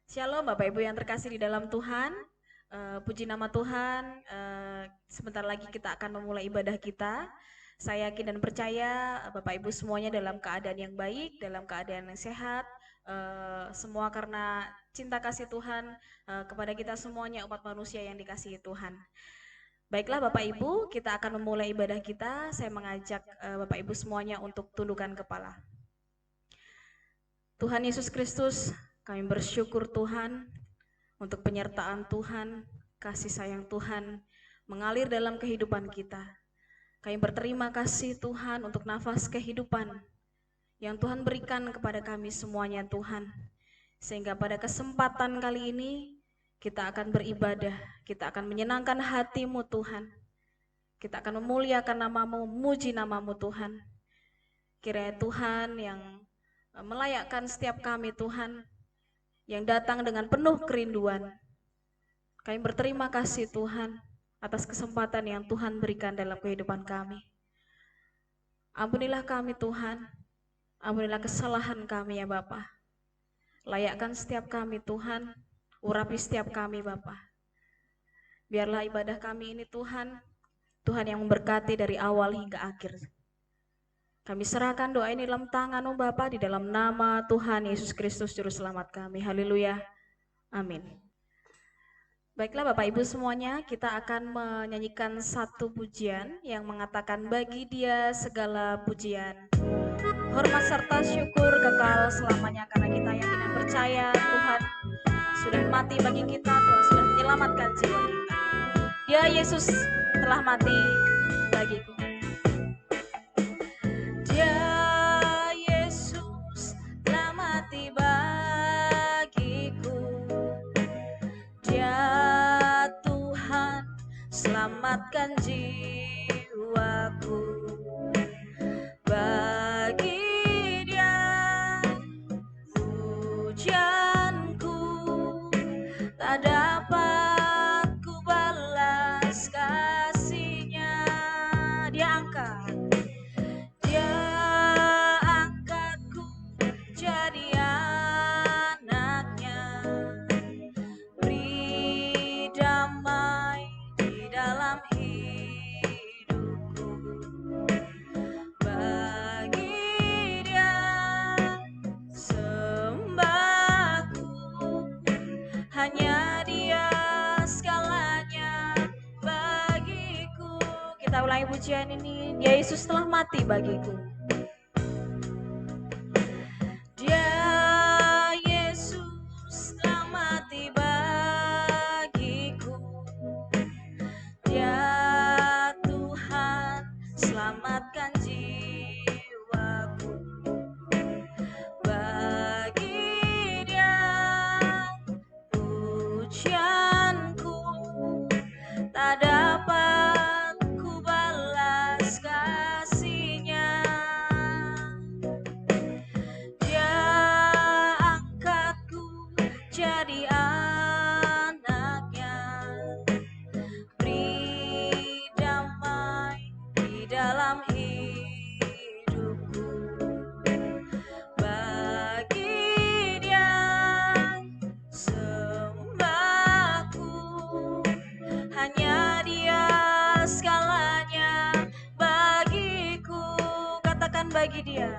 Shalom Bapak Ibu yang terkasih di dalam Tuhan. Puji nama Tuhan. Sebentar lagi kita akan memulai ibadah kita. Saya yakin dan percaya Bapak Ibu semuanya dalam keadaan yang baik, dalam keadaan yang sehat. Semua karena cinta kasih Tuhan kepada kita semuanya umat manusia yang dikasihi Tuhan. Baiklah Bapak Ibu, kita akan memulai ibadah kita. Saya mengajak Bapak Ibu semuanya untuk tundukkan kepala. Tuhan Yesus Kristus, kami bersyukur Tuhan untuk penyertaan Tuhan, kasih sayang Tuhan mengalir dalam kehidupan kita. Kami berterima kasih Tuhan untuk nafas kehidupan yang Tuhan berikan kepada kami semuanya Tuhan. Sehingga pada kesempatan kali ini kita akan beribadah, kita akan menyenangkan hati-Mu Tuhan. Kita akan memuliakan nama-Mu, memuji nama-Mu Tuhan. Kiranya Tuhan yang melayakkan setiap kami Tuhan, yang datang dengan penuh kerinduan. Kami berterima kasih Tuhan atas kesempatan yang Tuhan berikan dalam kehidupan kami. Ampunilah kami Tuhan, ampunilah kesalahan kami ya Bapa. Layakkan setiap kami Tuhan, urapi setiap kami Bapa. Biarlah ibadah kami ini Tuhan, Tuhan yang memberkati dari awal hingga akhir. Kami serahkan doa ini dalam tangan-Mu Bapa, di dalam nama Tuhan Yesus Kristus Juru Selamat kami. Haleluya. Amin. Baiklah Bapak Ibu semuanya, kita akan menyanyikan satu pujian yang mengatakan bagi Dia segala pujian, hormat serta syukur kekal selamanya, karena kita yakin dan percaya Tuhan sudah mati bagi kita, Tuhan sudah menyelamatkan jiwa kita. Dia Yesus telah mati bagiku. Dia Yesus telah mati bagiku. Dia Tuhan selamatkan jiwaku. Bagi Dia pujianku tak dapat ku balas kasih-Nya. Dia angkatku jadi anaknya. Beri damai di dalam hidupku. Bagi Dia sembahku, hanya Dia segalanya bagiku. Kita ulangi pujian ini. Dia Yesus telah mati bagiku. Dia Yesus telah mati bagiku. Dia Tuhan selamatkan jiwaku. Bagi Dia pujianku tak dapat ku balas kasih-Nya. Dia angkatku jadi anaknya. Beri damai di dalam hidupku. Bagi Dia sembahku, hanya Dia segalanya bagiku. Katakan bagi Dia.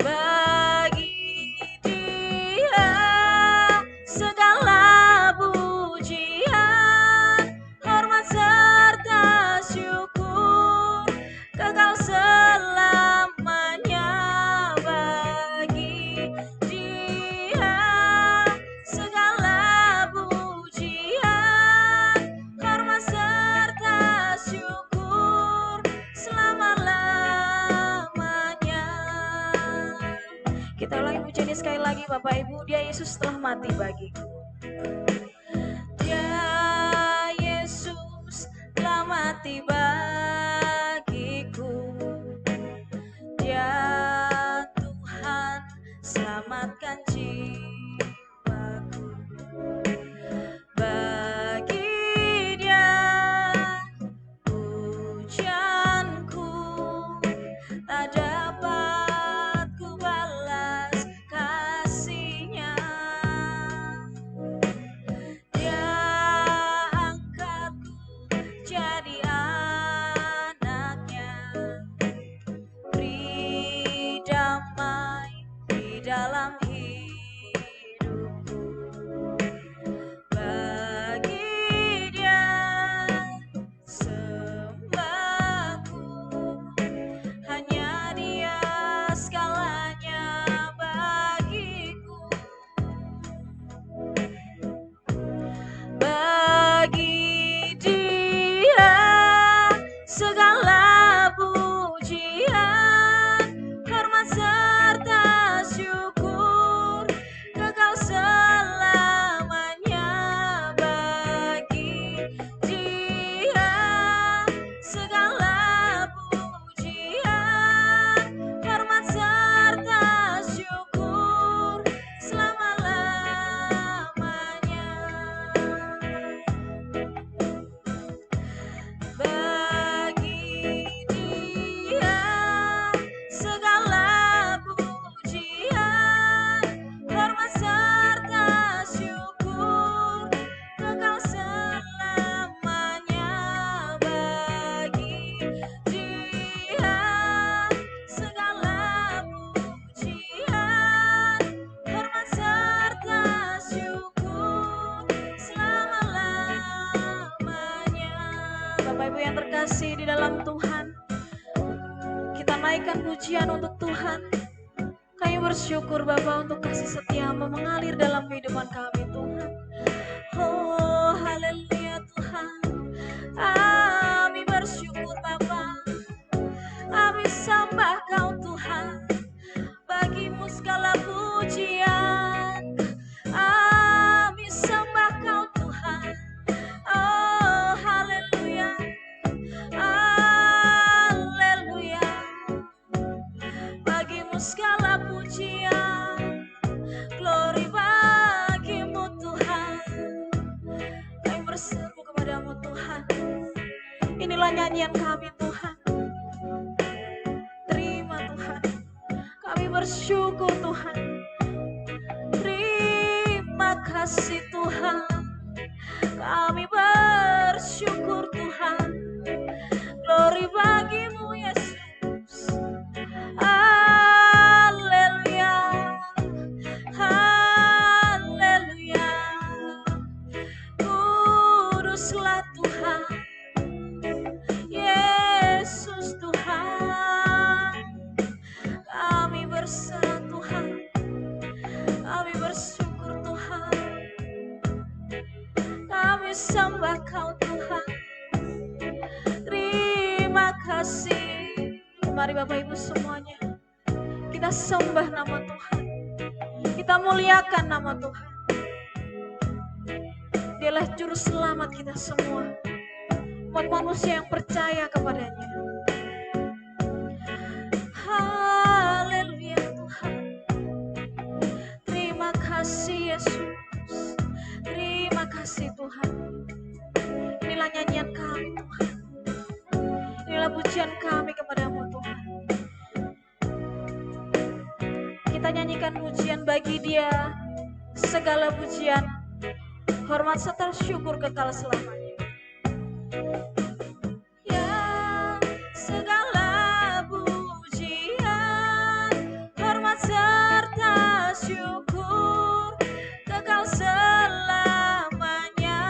Bagi Dia segala pujian, hormat serta syukur kekal selamanya. Bagi Dia segala pujian, hormat serta syukur selama-lamanya. Kita ulangi pujian ini sekali lagi Bapak Ibu. Dia Yesus telah mati bagiku. Dia Yesus telah mati bagiku. Dia Tuhan selamatkan jiwaku. Bagi Dia pujianku tak dapat ku balas kasih-Nya. dalam hidupku. Bagi Dia sembahku, hanya Dia segalanya bagiku. Bagi Dia segala pujian, hormat serta syukur kekal selamanya. Bagi Dia segala pujian, hormat serta syukur selama-lamanya. Bagi Dia segala pujian, hormat serta syukur kekal selamanya. Bagi Dia segala pujian, hormat serta syukur selama-lamanya. Bapak Ibu yang terkasih di dalam Tuhan, kita naikkan pujian untuk Tuhan. Kami bersyukur Bapa untuk kasih setia-Mu mengalir dalam kehidupan kami Tuhan. Oh haleluya Tuhan, kami bersyukur Bapa, kami sembah Kau Tuhan. Bagimu segala pujian, kami sembah Kau Tuhan. Oh haleluya, haleluya. Bagimu segala pujian, glory bagimu Tuhan. Kami berseru kepadamu Tuhan. Inilah nyanyian kami Tuhan. Terima Tuhan, kami bersyukur Tuhan. Terima kasih Tuhan, kami bersyukur Tuhan. Glory bagimu Yesus. Haleluya, haleluya. Kuduslah Tuhan, Yesus Tuhan. Kami berserah Tuhan, kami bersyukur Tuhan. Kami sembah Kau Tuhan. Terima kasih. Mari Bapak Ibu semuanya, kita sembah nama Tuhan, kita muliakan nama Tuhan. Dialah juru selamat kita semua, umat manusia yang percaya kepadanya. Haleluya Tuhan. Terima kasih Yesus, terima kasih Tuhan. Inilah nyanyian kami Tuhan, inilah pujian kami kepadamu Tuhan. Kita nyanyikan pujian bagi Dia segala pujian, hormat serta syukur kekal selamanya. Ya segala pujian, hormat serta syukur kekal selamanya.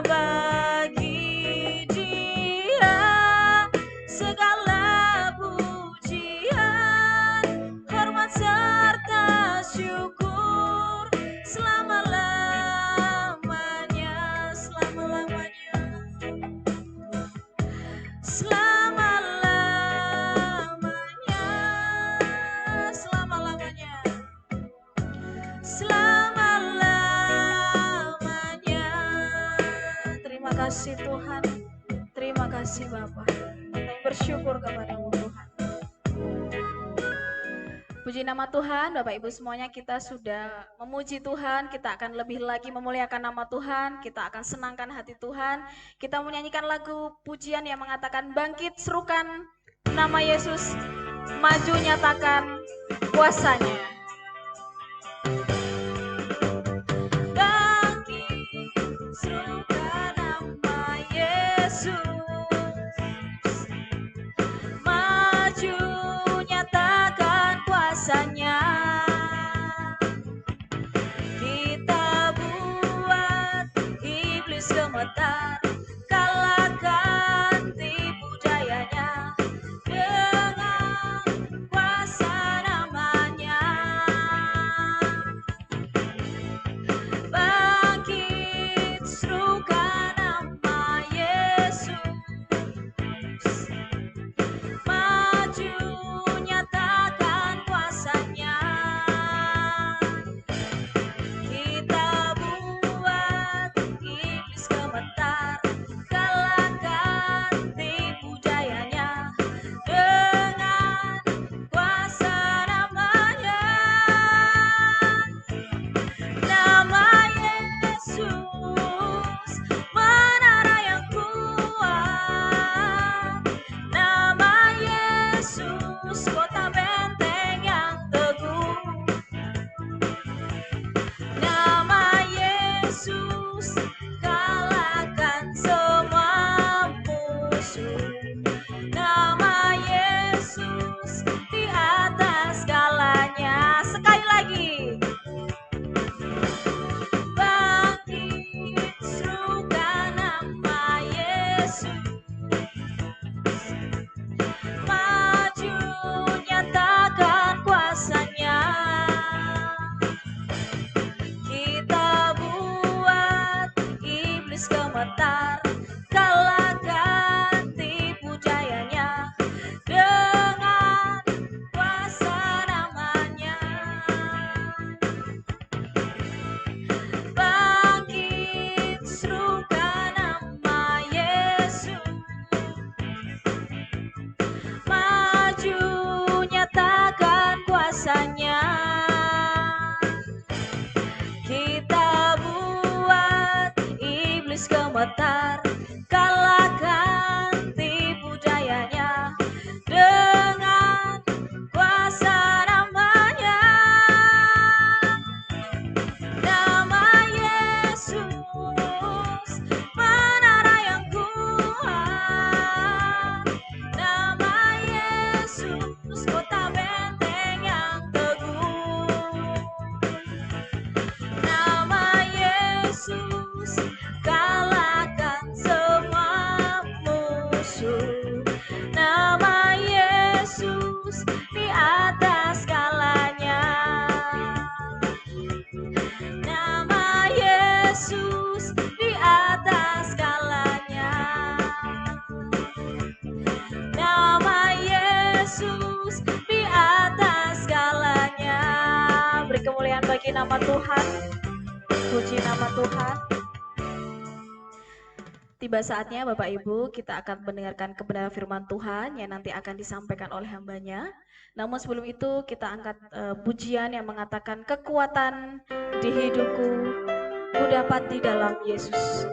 Bagi Dia segala pujian, hormat serta syukur selama-lamanya, selama-lamanya, selama-lamanya, selama-lamanya, selama-lamanya. Terima kasih Tuhan, terima kasih Bapa. Kami bersyukur kepadamu Tuhan. Puji nama Tuhan, Bapak Ibu semuanya, kita sudah memuji Tuhan, kita akan lebih lagi memuliakan nama Tuhan, kita akan senangkan hati Tuhan. Kita menyanyikan lagu pujian yang mengatakan, bangkit serukan nama Yesus, maju nyatakan kuasanya. Bangkit serukan nama Yesus, maju nyatakan kuasanya. gemetar, kalahkan tipu dayanya dengan kuasa namanya. Bangkit, serukan nama Yesus, maju nyatakan kuasanya. Kita buat iblis gemetar, kalahkan tipu dayanya dengan kuasa namanya. Nama Yesus, menara yang kuat. Nama Yesus, kota benteng yang teguh. Nama Yesus, kalahkan semua musuh. Nama Yesus, di atas segalanya. Sekali lagi. Bangkit, serukan nama Yesus, maju nyatakan kuasanya. Kita buat iblis gemetar, kalahkan tipu dayanya dengan kuasa namanya. Bangkit, serukan nama Yesus, maju nyatakan kuasanya. Kita buat iblis gemetar, kalahkan tipu dayanya dengan kuasa namanya. Nama Yesus, menara yang kuat. Nama Yesus, kota benteng yang teguh. Nama Yesus, kalahkan semua musuh. Nama Yesus, di atas segalanya. Nama Yesus, di atas segalanya. Nama Yesus, di atas segalanya. Beri kemuliaan bagi nama Tuhan. Puji nama Tuhan. Tiba saatnya Bapak Ibu kita akan mendengarkan kebenaran firman Tuhan yang nanti akan disampaikan oleh hambanya. Namun sebelum itu kita angkat pujian yang mengatakan kekuatan di hidupku ku dapat di dalam Yesus.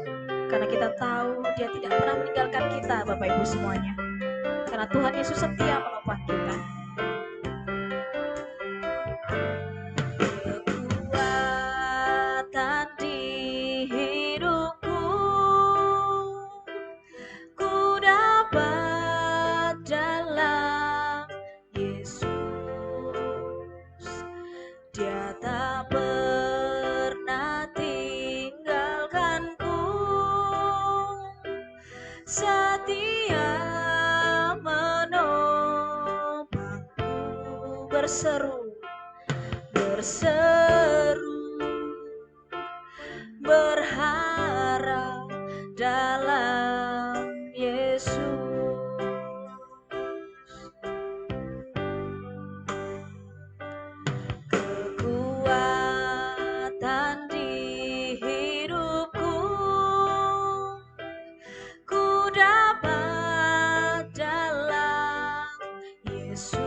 Karena kita tahu Dia tidak pernah meninggalkan kita Bapak Ibu semuanya. Karena Tuhan Yesus setia menopang kita. Kekuatan di hidupku ku dapat dalam Yesus. Dia tak pernah tinggalkanku, setia menopangku. Berseru, berharap dalam Yesus. Kekuatan di hidupku ku dapat dalam Yesus.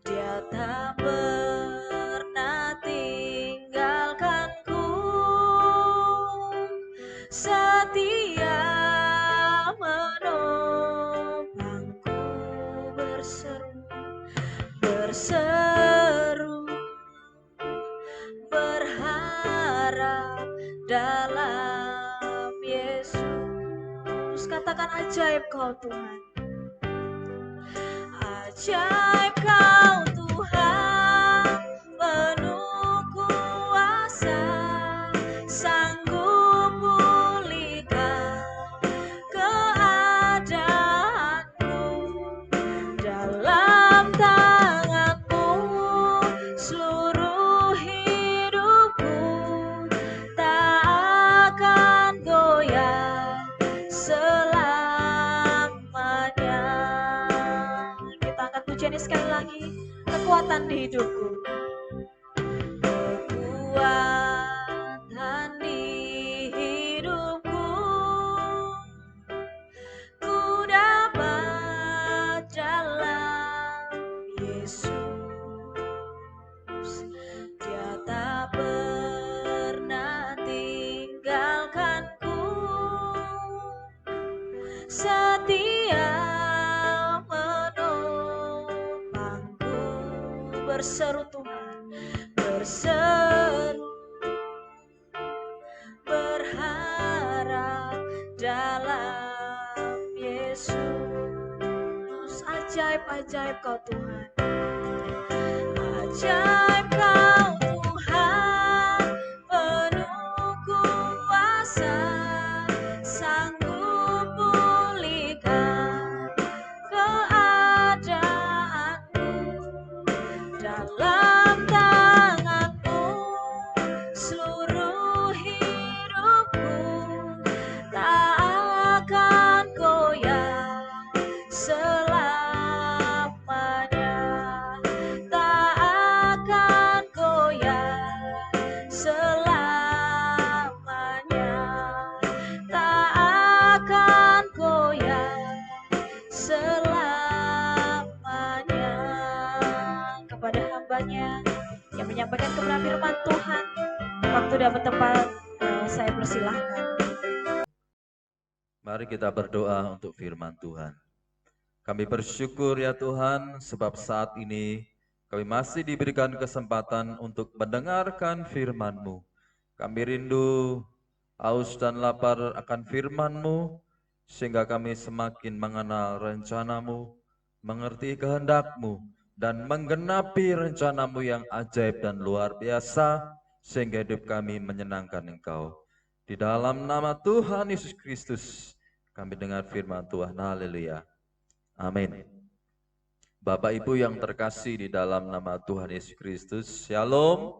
Dia tak pernah tinggalkanku, setia menopangku. Berseru, berharap dalam Yesus. Katakan ajaib Kau Tuhan. Ajaib Kau Tuhan, penuh kuasa, sanggup berseru, berharap dalam Yesus. Ajaib-ajaib Kau Tuhan, ajaib Kau Tuhan, penuh kuasa, sanggup pulihkan keadaanku. Dalam tangan-Mu seluruh hidupku tak akan goyah selamanya, tak akan goyah selamanya, tak akan goyah selamanya. Kepada hambanya yang menyampaikan kebenaran firman Tuhan, waktu dan tempat saya persilahkan. Mari kita berdoa untuk firman Tuhan. Kami bersyukur ya Tuhan, sebab saat ini kami masih diberikan kesempatan untuk mendengarkan firman-Mu. Kami rindu, haus dan lapar akan firman-Mu, sehingga kami semakin mengenal rencana-Mu, mengerti kehendak-Mu, dan menggenapi rencana-Mu yang ajaib dan luar biasa, sehingga hidup kami menyenangkan Engkau. Di dalam nama Tuhan Yesus Kristus, kami dengar firman Tuhan. Haleluya. Amin. Bapak Ibu yang terkasih di dalam nama Tuhan Yesus Kristus, Shalom.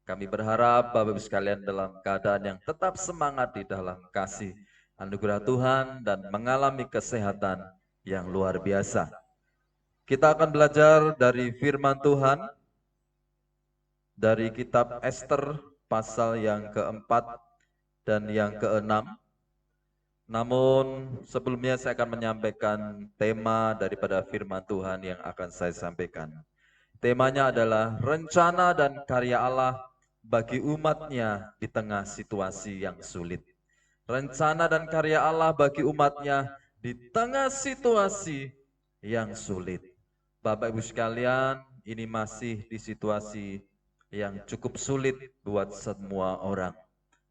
Kami berharap Bapak Ibu sekalian dalam keadaan yang tetap semangat di dalam kasih anugerah Tuhan dan mengalami kesehatan yang luar biasa. Kita akan belajar dari firman Tuhan dari kitab Ester pasal yang keempat dan yang keenam. Namun sebelumnya saya akan menyampaikan tema daripada firman Tuhan yang akan saya sampaikan. Temanya adalah rencana dan karya Allah bagi umatnya di tengah situasi yang sulit. Rencana dan karya Allah bagi umatnya di tengah situasi yang sulit. Bapak Ibu sekalian, ini masih di situasi yang cukup sulit buat semua orang.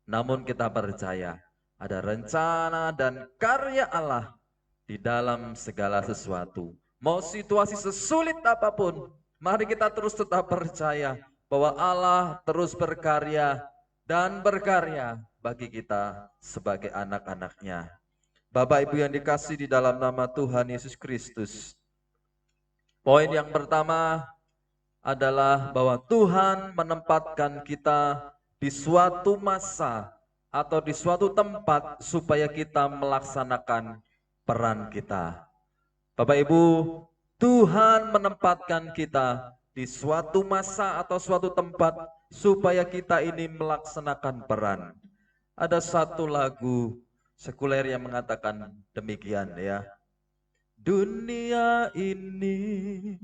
Namun kita percaya ada rencana dan karya Allah di dalam segala sesuatu. Mau situasi sesulit apapun, mari kita terus tetap percaya bahwa Allah terus berkarya dan berkarya bagi kita sebagai anak-anak-Nya. Bapak Ibu yang dikasihi di dalam nama Tuhan Yesus Kristus. Poin yang pertama adalah bahwa Tuhan menempatkan kita di suatu masa atau di suatu tempat supaya kita melaksanakan peran kita. Bapak Ibu, Tuhan menempatkan kita di suatu masa atau suatu tempat supaya kita ini melaksanakan peran. Ada satu lagu sekuler yang mengatakan demikian ya. Dunia ini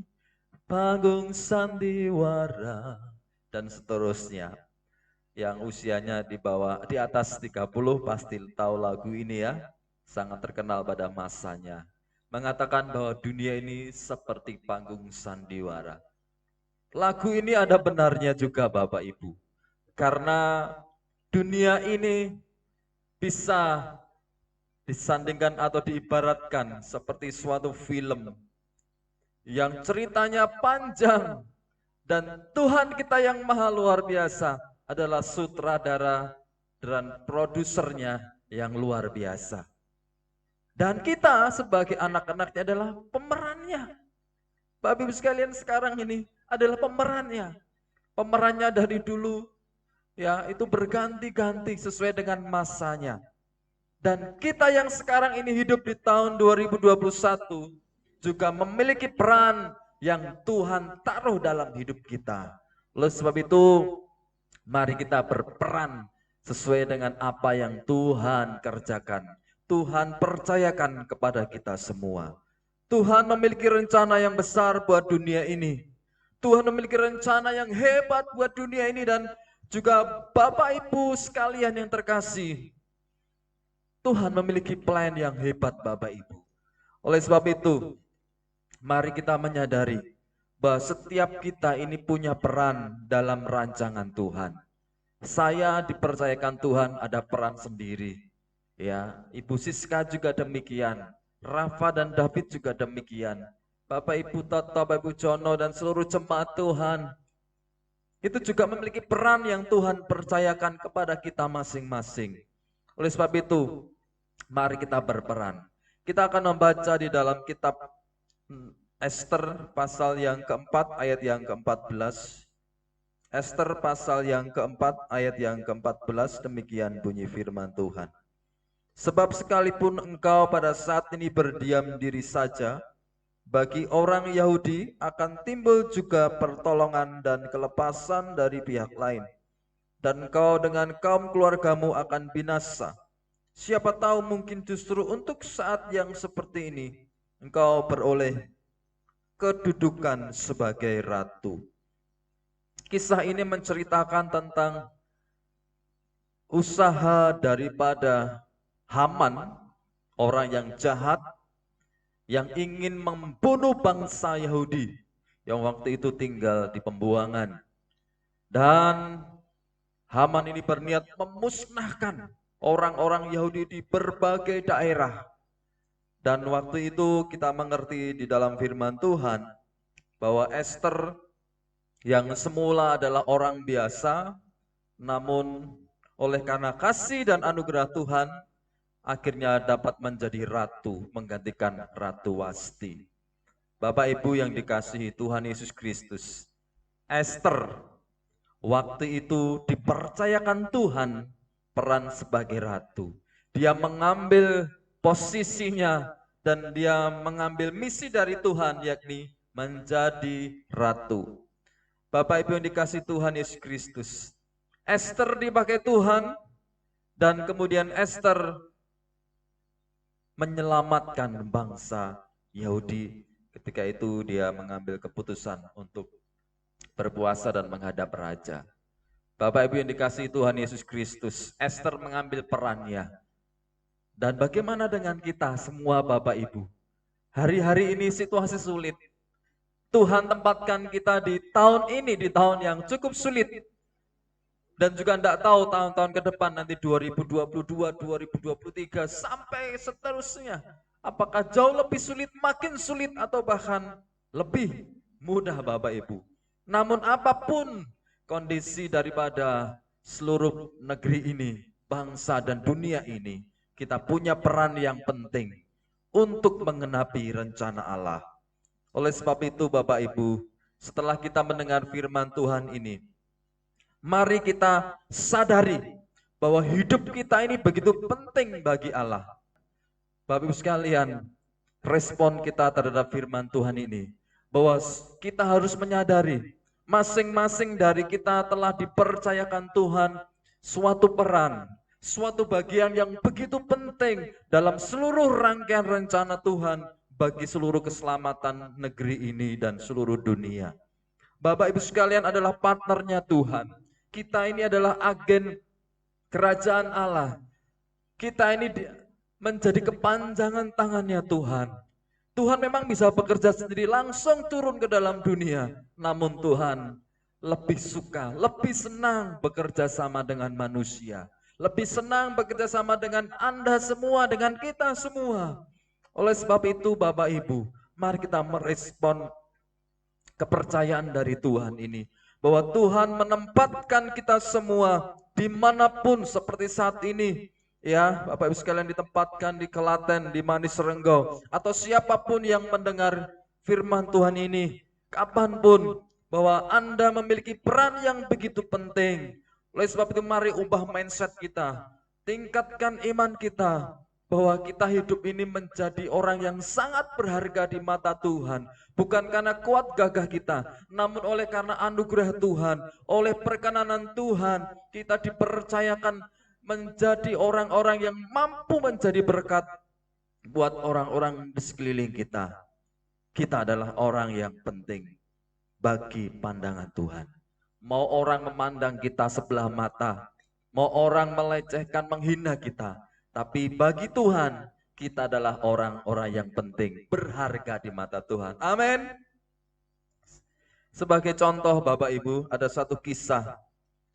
panggung sandiwara dan seterusnya. Yang usianya di atas 30 pasti tahu lagu ini ya. Sangat terkenal pada masanya. Mengatakan bahwa dunia ini seperti panggung sandiwara. Lagu ini ada benarnya juga Bapak Ibu. Karena dunia ini bisa disandingkan atau diibaratkan seperti suatu film yang ceritanya panjang dan Tuhan kita yang maha luar biasa adalah sutradara dan produsernya yang luar biasa. Dan kita sebagai anak-anaknya adalah pemerannya. Bapak Ibu sekalian sekarang ini adalah pemerannya. Pemerannya dari dulu ya itu berganti-ganti sesuai dengan masanya. Dan kita yang sekarang ini hidup di tahun 2021 juga memiliki peran yang Tuhan taruh dalam hidup kita. Oleh sebab itu, mari kita berperan sesuai dengan apa yang Tuhan kerjakan. Tuhan percayakan kepada kita semua. Tuhan memiliki rencana yang besar buat dunia ini. Tuhan memiliki rencana yang hebat buat dunia ini dan juga Bapak Ibu sekalian yang terkasih. Tuhan memiliki plan yang hebat Bapak Ibu. Oleh sebab itu, mari kita menyadari bahwa setiap kita ini punya peran dalam rancangan Tuhan. Saya dipercayakan Tuhan ada peran sendiri. Ya, Ibu Siska juga demikian. Rafa dan David juga demikian. Bapak Ibu Toto, Bapak Ibu Jono dan seluruh jemaat Tuhan itu juga memiliki peran yang Tuhan percayakan kepada kita masing-masing. Oleh sebab itu, mari kita berperan. Kita akan membaca di dalam kitab Ester pasal yang keempat ayat yang ke-14. Ester pasal yang keempat ayat yang ke-14, demikian bunyi firman Tuhan. Sebab sekalipun engkau pada saat ini berdiam diri saja, bagi orang Yahudi akan timbul juga pertolongan dan kelepasan dari pihak lain. Dan engkau dengan kaum keluargamu akan binasa. Siapa tahu mungkin justru untuk saat yang seperti ini, engkau beroleh kedudukan sebagai ratu. Kisah ini menceritakan tentang usaha daripada Haman, orang yang jahat, yang ingin membunuh bangsa Yahudi yang waktu itu tinggal di pembuangan. Dan Haman ini berniat memusnahkan orang-orang Yahudi di berbagai daerah. Dan waktu itu kita mengerti di dalam firman Tuhan bahwa Ester yang semula adalah orang biasa, namun oleh karena kasih dan anugerah Tuhan, akhirnya dapat menjadi ratu, menggantikan Ratu Wasti. Bapak Ibu yang dikasihi Tuhan Yesus Kristus, Ester waktu itu dipercayakan Tuhan peran sebagai ratu. Dia mengambil posisinya dan dia mengambil misi dari Tuhan, yakni menjadi ratu. Bapak Ibu yang dikasihi Tuhan Yesus Kristus, Ester dipakai Tuhan dan kemudian Ester menyelamatkan bangsa Yahudi. Ketika itu dia mengambil keputusan untuk berpuasa dan menghadap raja. Bapak Ibu yang dikasihi Tuhan Yesus Kristus, Ester mengambil perannya. Dan bagaimana dengan kita semua Bapak Ibu? Hari-hari ini situasi sulit. Tuhan tempatkan kita di tahun ini, di tahun yang cukup sulit. Dan juga tidak tahu tahun-tahun ke depan nanti 2022, 2023 sampai seterusnya. Apakah jauh lebih sulit, makin sulit atau bahkan lebih mudah Bapak Ibu. Namun apapun kondisi daripada seluruh negeri ini, bangsa dan dunia ini, kita punya peran yang penting untuk menggenapi rencana Allah. Oleh sebab itu Bapak Ibu, setelah kita mendengar firman Tuhan ini, mari kita sadari bahwa hidup kita ini begitu penting bagi Allah. Bapak Ibu sekalian, respon kita terhadap firman Tuhan ini, bahwa kita harus menyadari masing-masing dari kita telah dipercayakan Tuhan suatu peran, suatu bagian yang begitu penting dalam seluruh rangkaian rencana Tuhan bagi seluruh keselamatan negeri ini dan seluruh dunia. Bapak Ibu sekalian adalah partnernya Tuhan. Kita ini adalah agen kerajaan Allah. Kita ini menjadi kepanjangan tangannya Tuhan. Tuhan memang bisa bekerja sendiri langsung turun ke dalam dunia. Namun Tuhan lebih suka, lebih senang bekerja sama dengan manusia. Lebih senang bekerja sama dengan Anda semua, dengan kita semua. Oleh sebab itu Bapak Ibu, mari kita merespon kepercayaan dari Tuhan ini. Bahwa Tuhan menempatkan kita semua dimanapun seperti saat ini. Ya, Bapak Ibu sekalian ditempatkan di Kelaten, di Manis Renggau. Atau siapapun yang mendengar firman Tuhan ini. Kapanpun bahwa Anda memiliki peran yang begitu penting. Oleh sebab itu mari ubah mindset kita. Tingkatkan iman kita. Bahwa kita hidup ini menjadi orang yang sangat berharga di mata Tuhan. Bukan karena kuat gagah kita, namun oleh karena anugerah Tuhan, oleh perkenanan Tuhan, kita dipercayakan menjadi orang-orang yang mampu menjadi berkat buat orang-orang di sekeliling kita. Kita adalah orang yang penting bagi pandangan Tuhan. Mau orang memandang kita sebelah mata, mau orang melecehkan, menghina kita, tapi bagi Tuhan, kita adalah orang-orang yang penting, berharga di mata Tuhan. Amin. Sebagai contoh Bapak Ibu, ada satu kisah.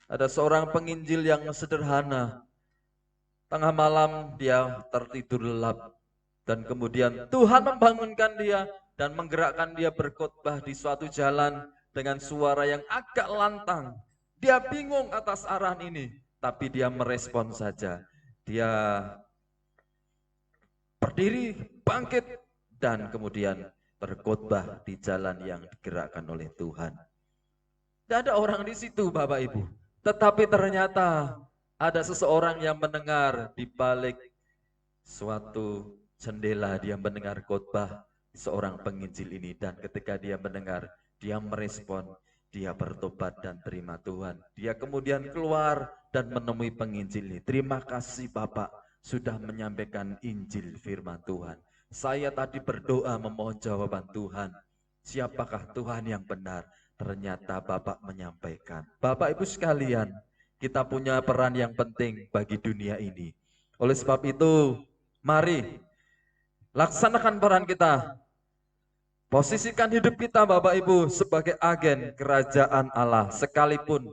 Ada seorang penginjil yang sederhana. Tengah malam dia tertidur lelap. Dan kemudian Tuhan membangunkan dia dan menggerakkan dia berkhotbah di suatu jalan dengan suara yang agak lantang. Dia bingung atas arahan ini, tapi dia merespon saja. Dia berdiri, bangkit, dan kemudian berkhotbah di jalan yang digerakkan oleh Tuhan. Tidak ada orang di situ Bapak Ibu. Tetapi ternyata ada seseorang yang mendengar di balik suatu jendela, dia mendengar khotbah seorang penginjil ini, dan ketika dia mendengar, dia merespon, dia bertobat dan terima Tuhan. Dia kemudian keluar dan menemui penginjil ini. Terima kasih Bapak sudah menyampaikan Injil firman Tuhan. Saya tadi berdoa memohon jawaban Tuhan. Siapakah Tuhan yang benar? Ternyata Bapak menyampaikan. Bapak Ibu sekalian, kita punya peran yang penting bagi dunia ini. Oleh sebab itu, mari laksanakan peran kita. Posisikan hidup kita Bapak Ibu sebagai agen kerajaan Allah. Sekalipun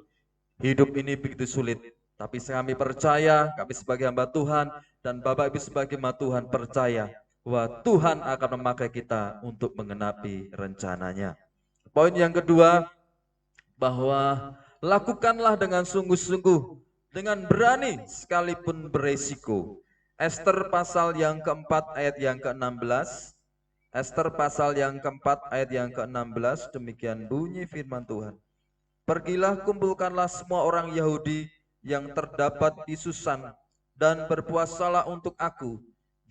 hidup ini begitu sulit, tapi kami percaya, kami sebagai hamba Tuhan dan Bapak Ibu sebagai hamba Tuhan percaya bahwa Tuhan akan memakai kita untuk menggenapi rencananya. Poin yang kedua, bahwa lakukanlah dengan sungguh-sungguh, dengan berani sekalipun beresiko. Ester pasal yang keempat ayat yang ke-16. Ester pasal yang keempat ayat yang ke-16, demikian bunyi firman Tuhan. Pergilah kumpulkanlah semua orang Yahudi yang terdapat di Susan dan berpuasalah untuk aku.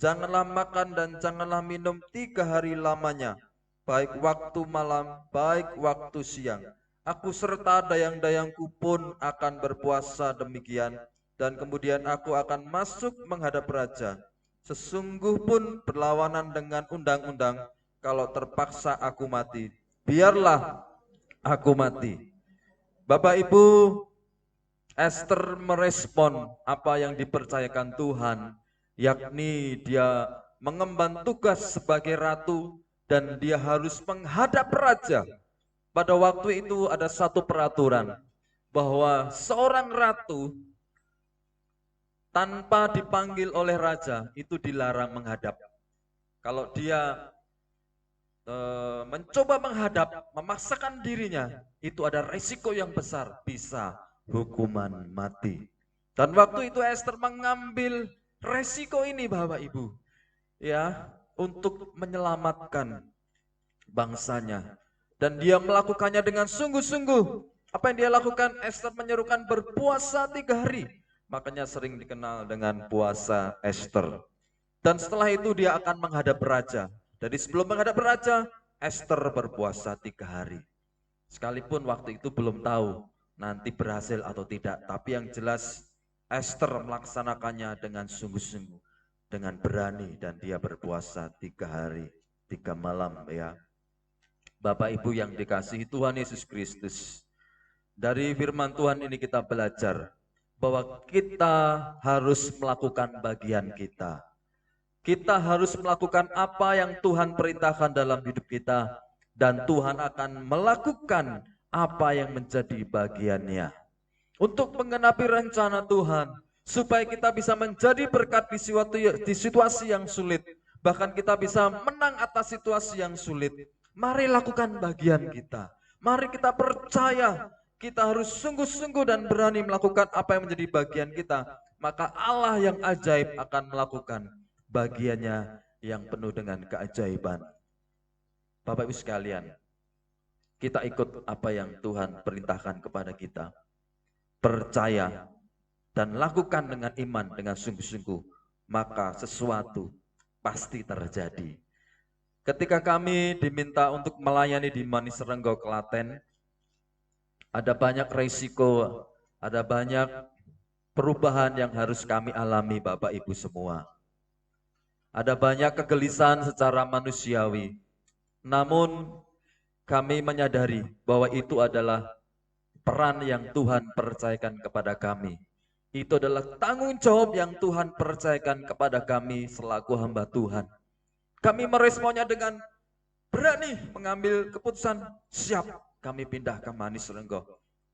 Janganlah makan dan janganlah minum 3 hari lamanya, baik waktu malam, baik waktu siang. Aku serta dayang-dayangku pun akan berpuasa demikian, dan kemudian aku akan masuk menghadap raja. Sesungguh pun berlawanan dengan undang-undang, kalau terpaksa aku mati, biarlah aku mati. Bapak Ibu, Ester merespon apa yang dipercayakan Tuhan, yakni dia mengemban tugas sebagai ratu dan dia harus menghadap raja. Pada waktu itu ada satu peraturan bahwa seorang ratu tanpa dipanggil oleh raja itu dilarang menghadap. Kalau dia mencoba menghadap, memaksakan dirinya, itu ada resiko yang besar, bisa hukuman mati. Dan waktu itu Ester mengambil resiko ini Bapak Ibu, ya, untuk menyelamatkan bangsanya. Dan dia melakukannya dengan sungguh-sungguh. Apa yang dia lakukan? Ester menyerukan berpuasa 3 hari. Makanya sering dikenal dengan puasa Ester. Dan setelah itu dia akan menghadap raja. Jadi sebelum menghadap raja, Ester berpuasa 3 hari. Sekalipun waktu itu belum tahu nanti berhasil atau tidak. Tapi yang jelas Ester melaksanakannya dengan sungguh-sungguh, dengan berani, dan dia berpuasa 3 hari, 3 malam ya. Bapak Ibu yang dikasihi Tuhan Yesus Kristus, dari firman Tuhan ini kita belajar bahwa kita harus melakukan bagian kita. Kita harus melakukan apa yang Tuhan perintahkan dalam hidup kita, dan Tuhan akan melakukan apa yang menjadi bagiannya untuk menggenapi rencana Tuhan, supaya kita bisa menjadi berkat di situasi yang sulit, bahkan kita bisa menang atas situasi yang sulit. Mari lakukan bagian kita. Mari kita percaya kita harus sungguh-sungguh dan berani melakukan apa yang menjadi bagian kita. Maka Allah yang ajaib akan melakukan bagiannya yang penuh dengan keajaiban. Bapak Ibu sekalian, kita ikut apa yang Tuhan perintahkan kepada kita. Percaya dan lakukan dengan iman, dengan sungguh-sungguh, maka sesuatu pasti terjadi. Ketika kami diminta untuk melayani di Manis Renggo, Klaten, ada banyak risiko, ada banyak perubahan yang harus kami alami Bapak Ibu semua. Ada banyak kegelisahan secara manusiawi, namun kami menyadari bahwa itu adalah peran yang Tuhan percayakan kepada kami. Itu adalah tanggung jawab yang Tuhan percayakan kepada kami selaku hamba Tuhan. Kami meresponnya dengan berani mengambil keputusan, siap, kami pindah ke Manis Renggoh.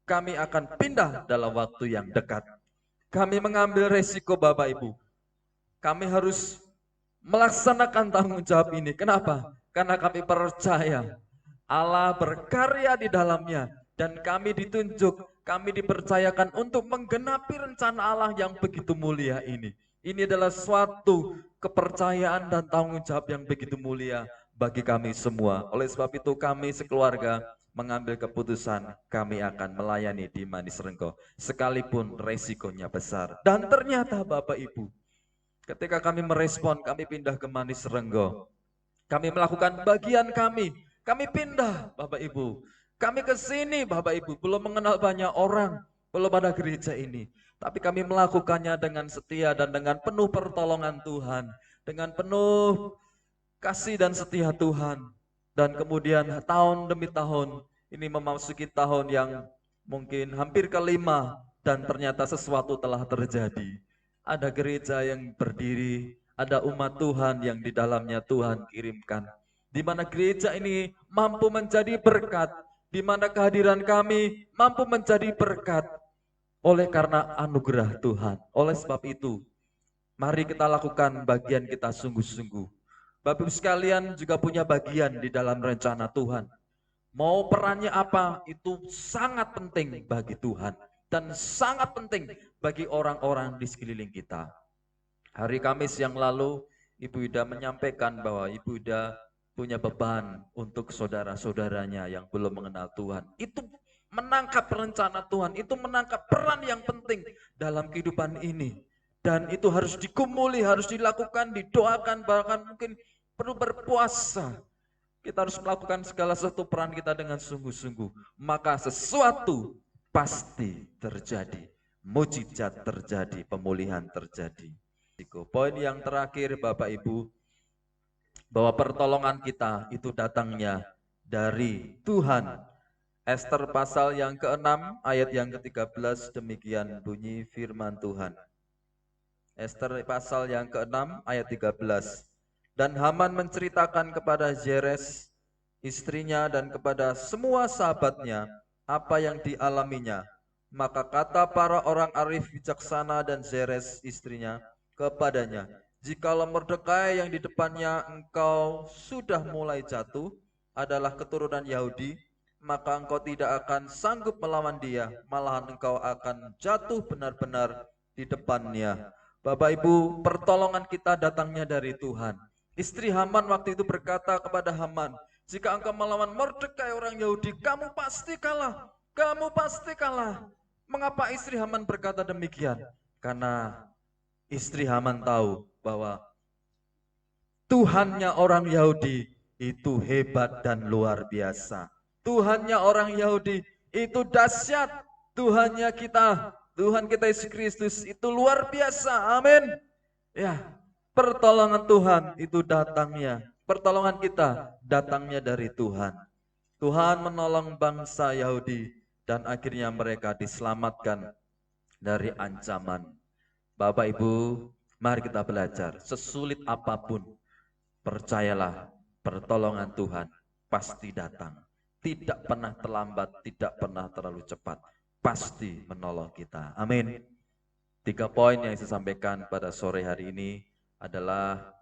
Kami akan pindah dalam waktu yang dekat. Kami mengambil resiko Bapak Ibu. Kami harus melaksanakan tanggung jawab ini. Kenapa? Karena kami percaya Allah berkarya di dalamnya dan kami ditunjuk, kami dipercayakan untuk menggenapi rencana Allah yang begitu mulia ini. Ini adalah suatu kepercayaan dan tanggung jawab yang begitu mulia bagi kami semua. Oleh sebab itu kami sekeluarga mengambil keputusan kami akan melayani di Manis Renggoh sekalipun resikonya besar. Dan ternyata Bapak Ibu, ketika kami merespon, kami pindah ke Manis Renggoh. Kami melakukan bagian kami. Kami pindah, Bapak Ibu. Kami ke sini, Bapak Ibu. Belum mengenal banyak orang, belum ada gereja ini. Tapi kami melakukannya dengan setia dan dengan penuh pertolongan Tuhan. Dengan penuh kasih dan setia Tuhan. Dan kemudian tahun demi tahun, ini memasuki tahun yang mungkin hampir kelima. Dan ternyata sesuatu telah terjadi. Ada gereja yang berdiri, ada umat Tuhan yang di dalamnya Tuhan kirimkan. Di mana gereja ini mampu menjadi berkat, di mana kehadiran kami mampu menjadi berkat oleh karena anugerah Tuhan. Oleh sebab itu, mari kita lakukan bagian kita sungguh-sungguh. Bapak Ibu sekalian juga punya bagian di dalam rencana Tuhan. Mau perannya apa, itu sangat penting bagi Tuhan. Dan sangat penting bagi orang-orang di sekeliling kita. Hari Kamis yang lalu, Ibu Ida menyampaikan bahwa Ibu Ida punya beban untuk saudara-saudaranya yang belum mengenal Tuhan. Itu menangkap rencana Tuhan, itu menangkap peran yang penting dalam kehidupan ini. Dan itu harus digumuli, harus dilakukan, didoakan, bahkan mungkin perlu berpuasa. Kita harus melakukan segala satu peran kita dengan sungguh-sungguh. Maka sesuatu pasti terjadi. Mujizat terjadi, pemulihan terjadi. Poin yang terakhir Bapak Ibu, bahwa pertolongan kita itu datangnya dari Tuhan. Ester pasal yang ke-6 ayat yang ke-13 demikian bunyi firman Tuhan. Ester pasal yang ke-6 ayat 13. Dan Haman menceritakan kepada Zeres istrinya dan kepada semua sahabatnya apa yang dialaminya. Maka kata para orang arif bijaksana dan Zeres istrinya kepadanya, jikalau Mordekai yang di depannya engkau sudah mulai jatuh adalah keturunan Yahudi, maka engkau tidak akan sanggup melawan dia, malahan engkau akan jatuh benar-benar di depannya. Bapak Ibu, pertolongan kita datangnya dari Tuhan. Istri Haman waktu itu berkata kepada Haman, jika engkau melawan Mordekai orang Yahudi, kamu pasti kalah. Kamu pasti kalah. Mengapa istri Haman berkata demikian? Karena istri Haman tahu bahwa Tuhannya orang Yahudi itu hebat dan luar biasa. Tuhannya orang Yahudi itu dahsyat. Tuhannya kita, Tuhan kita Yesus Kristus itu luar biasa. Amin. Ya, pertolongan Tuhan itu datangnya. Pertolongan kita datangnya dari Tuhan. Tuhan menolong bangsa Yahudi dan akhirnya mereka diselamatkan dari ancaman. Bapak Ibu, mari kita belajar. Sesulit apapun, percayalah pertolongan Tuhan pasti datang. Tidak pernah terlambat, tidak pernah terlalu cepat. Pasti menolong kita. Amin. 3 poin yang saya sampaikan pada sore hari ini adalah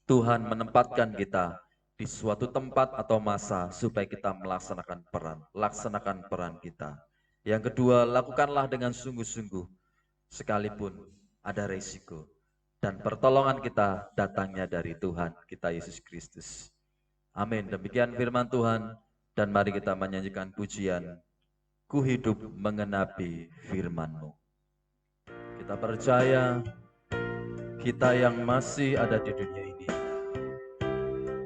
Tuhan menempatkan kita di suatu tempat atau masa supaya kita melaksanakan peran. Laksanakan peran kita. Yang kedua, lakukanlah dengan sungguh-sungguh sekalipun ada resiko. Dan pertolongan kita datangnya dari Tuhan kita Yesus Kristus. Amin. Demikian firman Tuhan. Dan mari kita menyanyikan pujian, Ku hidup mengenapi firman-Mu. Kita percaya kita yang masih ada di dunia ini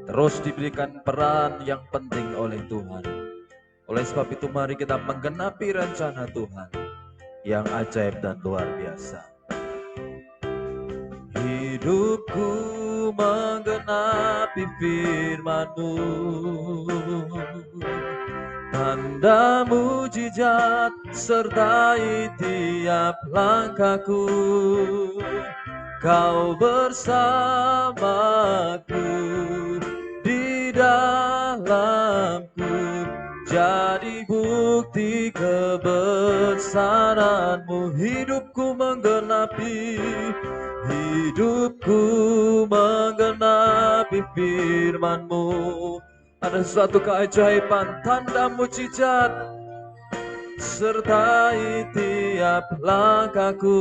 terus diberikan peran yang penting oleh Tuhan. Oleh sebab itu mari kita menggenapi rencana Tuhan yang ajaib dan luar biasa. Hidupku menggenapi firman-Mu, tanda mujizat sertai tiap langkahku. Kau bersamaku di dalamku, jadi bukti kebesaran-Mu. Hidupku menggenapi firman-Mu. Ada suatu keajaiban, tanda mujizat sertai tiap langkahku.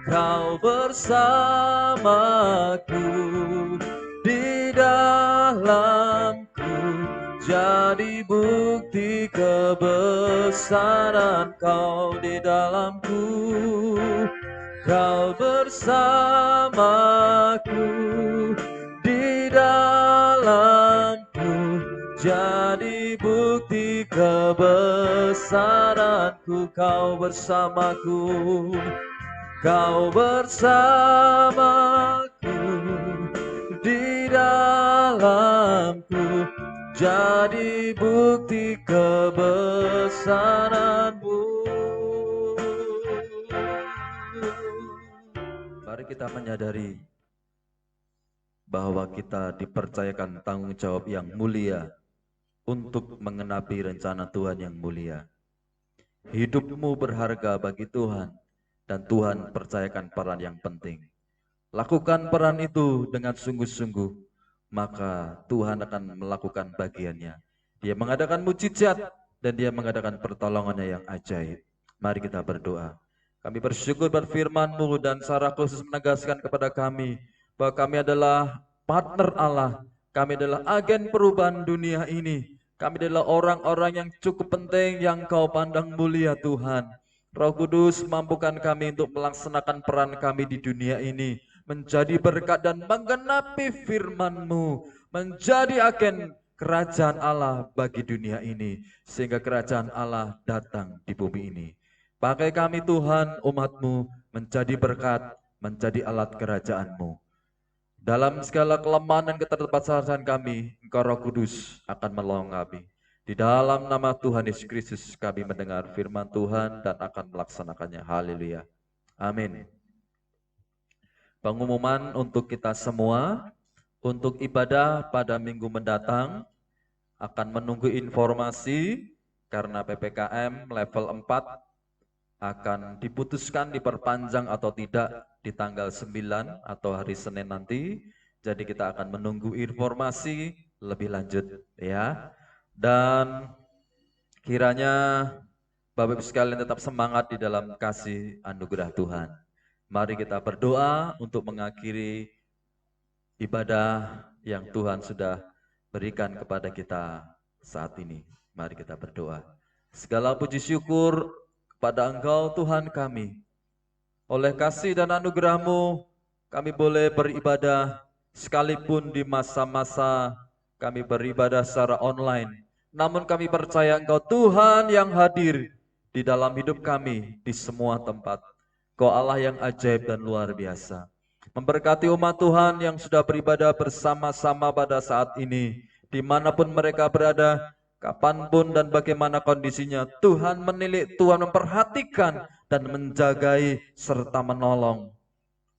Kau bersamaku di dalamku, jadi bukti kebesaran Kau di dalamku. Kau bersamaku di dalamku, jadi bukti kebesaranku. Kau bersamaku, Kau bersamaku di dalamku, jadi bukti kebesaran-Mu. Mari kita menyadari bahwa kita dipercayakan tanggung jawab yang mulia untuk mengenapi rencana Tuhan yang mulia. Hidupmu berharga bagi Tuhan, dan Tuhan percayakan peran yang penting. Lakukan peran itu dengan sungguh-sungguh, maka Tuhan akan melakukan bagiannya. Dia mengadakan mujizat dan Dia mengadakan pertolongannya yang ajaib. Mari kita berdoa. Kami bersyukur buat firman-Mu dan secara khusus menegaskan kepada kami bahwa kami adalah partner Allah. Kami adalah agen perubahan dunia ini. Kami adalah orang-orang yang cukup penting yang Kau pandang mulia, Tuhan. Roh Kudus, mampukan kami untuk melaksanakan peran kami di dunia ini, menjadi berkat dan menggenapi firman-Mu, menjadi agen kerajaan Allah bagi dunia ini, sehingga kerajaan Allah datang di bumi ini. Pakai kami Tuhan, umat-Mu, menjadi berkat, menjadi alat kerajaan-Mu. Dalam segala kelemahan dan keterbatasan kami, Engkau Roh Kudus akan menolong kami. Di dalam nama Tuhan Yesus Kristus kami mendengar firman Tuhan dan akan melaksanakannya. Haleluya. Amin. Pengumuman untuk kita semua, untuk ibadah pada minggu mendatang akan menunggu informasi karena PPKM level 4 akan diputuskan diperpanjang atau tidak di tanggal 9 atau hari Senin nanti. Jadi kita akan menunggu informasi lebih lanjut ya. Dan kiranya Bapak Ibu sekalian tetap semangat di dalam kasih anugerah Tuhan. Mari kita berdoa untuk mengakhiri ibadah yang Tuhan sudah berikan kepada kita saat ini. Mari kita berdoa. Segala puji syukur kepada Engkau Tuhan kami. Oleh kasih dan anugerah-Mu kami boleh beribadah sekalipun di masa-masa kami beribadah secara online. Namun kami percaya Engkau Tuhan yang hadir di dalam hidup kami di semua tempat. Engkau Allah yang ajaib dan luar biasa. Memberkati umat Tuhan yang sudah beribadah bersama-sama pada saat ini. Dimanapun mereka berada, kapanpun dan bagaimana kondisinya, Tuhan menilik, Tuhan memperhatikan dan menjagai serta menolong.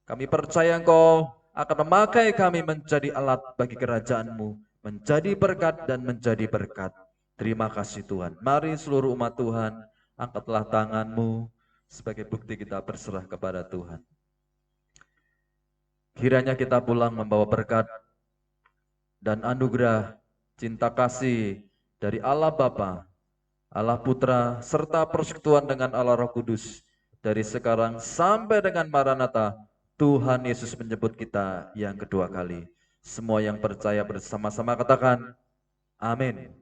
Kami percaya Engkau akan memakai kami menjadi alat bagi kerajaan-Mu, menjadi berkat dan menjadi berkat. Terima kasih Tuhan. Mari seluruh umat Tuhan, angkatlah tangan-Mu sebagai bukti kita berserah kepada Tuhan. Kiranya kita pulang membawa berkat dan anugerah cinta kasih dari Allah Bapa, Allah Putra, serta persekutuan dengan Allah Roh Kudus dari sekarang sampai dengan Maranatha. Tuhan Yesus menyebut kita yang kedua kali. Semua yang percaya bersama-sama katakan, amin.